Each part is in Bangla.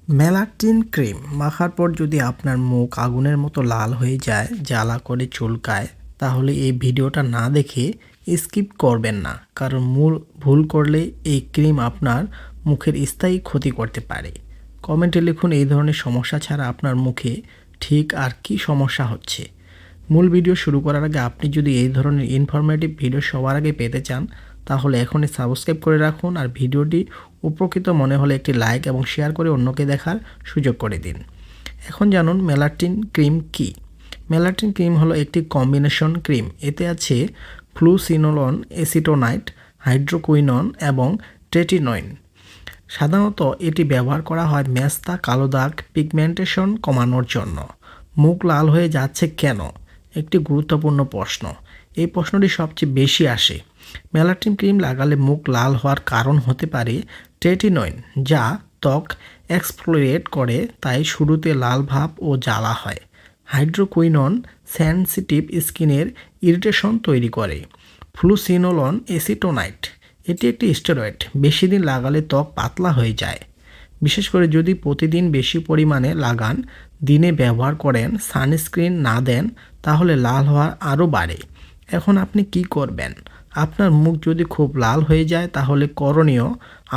মেলাটিন ক্রিম মাখার পর যদি আপনার মুখ আগুনের মতো লাল হয়ে যায়, জ্বালা করে চুলকায়, তাহলে এই ভিডিওটা না দেখে স্কিপ করবেন না, কারণ ভুল করলে এই ক্রিম আপনার মুখের স্থায়ী ক্ষতি করতে পারে। কমেন্টে লিখুন এই ধরনের সমস্যা ছাড়া আপনার মুখে ঠিক আর কি সমস্যা হচ্ছে। মূল ভিডিও শুরু করার আগে আপনি যদি এই ধরনের ইনফরমেটিভ ভিডিও সবার আগে পেতে চান, তাহলে এখনই সাবস্ক্রাইব করে রাখুন আর ভিডিওটি উপকৃত মনে হলে একটি লাইক এবং শেয়ার করে অন্যকে দেখার সুযোগ করে দিন। এখন জানুন মেলাটিন ক্রিম কি। মেলাটিন ক্রিম হলো একটি কম্বিনেশন ক্রিম। এতে আছে ফ্লুসিনোলন, এসিটোনাইট, হাইড্রোকুইনন এবং ট্রেটিনয়েন। সাধারণত এটি ব্যবহার করা হয় মেস্তা, কালো দাগ, পিগমেন্টেশন কমানোর জন্য। মুখ লাল হয়ে যাচ্ছে কেন? একটি গুরুত্বপূর্ণ প্রশ্ন। এই প্রশ্নটি সবচেয়ে বেশি আসে। মেলাটিন ক্রিম লাগালে মুখ লাল হওয়ার কারণ হতে পারে ট্রেটিনয়েন, যা ত্বক এক্সফোলিয়েট করে, তাই শুরুতে লাল ভাব ও জ্বালা হয়। হাইড্রোকুইনন সেনসিটিভ স্কিনের ইরিটেশন তৈরি করে। ফ্লুসিনোলন, এসিটোনাইট, এটি একটি স্টেরয়েড, বেশি দিন লাগালে ত্বক পাতলা হয়ে যায়। বিশেষ করে যদি প্রতিদিন বেশি পরিমাণে লাগান, দিনে ব্যবহার করেন, সানস্ক্রিন না দেন, তাহলে লাল হওয়া আরও বাড়ে। এখন আপনি কি করবেন? আপনার মুখ যদি খুব লাল হয়ে যায়, তাহলে করণীয়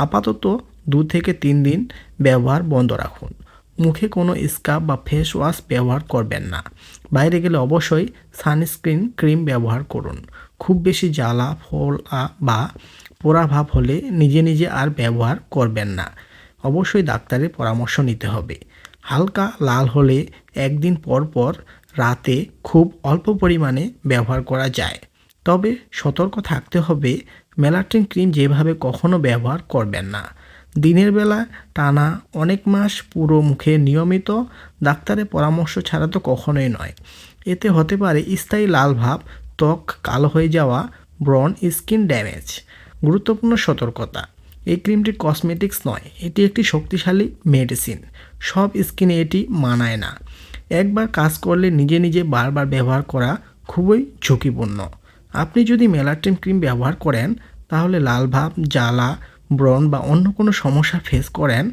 আপাতত 2 থেকে 3 দিন ব্যবহার বন্ধ রাখুন। মুখে কোনো স্কার্ফ বা ফেস ওয়াশ ব্যবহার করবেন না। বাইরে গেলে অবশ্যই সানস্ক্রিন ক্রিম ব্যবহার করুন। খুব বেশি জ্বালা, ফোলা বা পোড়া ভাব হলে নিজে নিজে আর ব্যবহার করবেন না। অবশ্যই ডাক্তারের পরামর্শ নিতে হবে। হালকা লাল হলে একদিন পর পর রাতে খুব অল্প পরিমাণে ব্যবহার করা যায়। তবে সতর্ক থাকতে হবে, মেলাটিন ক্রিম যেভাবে কখনো ব্যবহার করবেন না। দিনের বেলা টানা অনেক মাস পুরো মুখে নিয়মিত ডাক্তারের পরামর্শ ছাড়া তো কখনোই নয়। এতে হতে পারে স্থায়ী লাল ভাব, ত্বক কালো হয়ে যাওয়া, ব্রণ, স্কিন ড্যামেজ। গুরুত্বপূর্ণ সতর্কতা, এই ক্রিমটি কসমেটিক্স নয়, এটি একটি শক্তিশালী মেডিসিন। সব স্কিনে এটি মানায় না। একবার কাজ করলে নিজে নিজে বারবার ব্যবহার করা খুবই ঝুঁকিপূর্ণ। আপনি যদি মেলাটিন ক্রিম ব্যবহার করেন, তাহলে লাল ভাব, জ্বালা, ব্রণ বা অন্য কোনো সমস্যা ফেস করেন,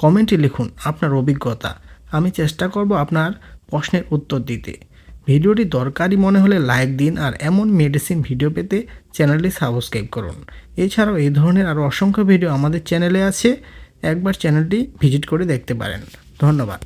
কমেন্টে লিখুন আপনার অভিজ্ঞতা। আমি চেষ্টা করব আপনার প্রশ্নের উত্তর দিতে। ভিডিওটি দরকারি মনে হলে লাইক দিন আর এমন মেডিসিন ভিডিও পেতে চ্যানেলটি সাবস্ক্রাইব করুন। এছাড়াও এই ধরনের আরও অসংখ্য ভিডিও আমাদের চ্যানেলে আছে, একবার চ্যানেলটি ভিজিট করে দেখতে পারেন। ধন্যবাদ।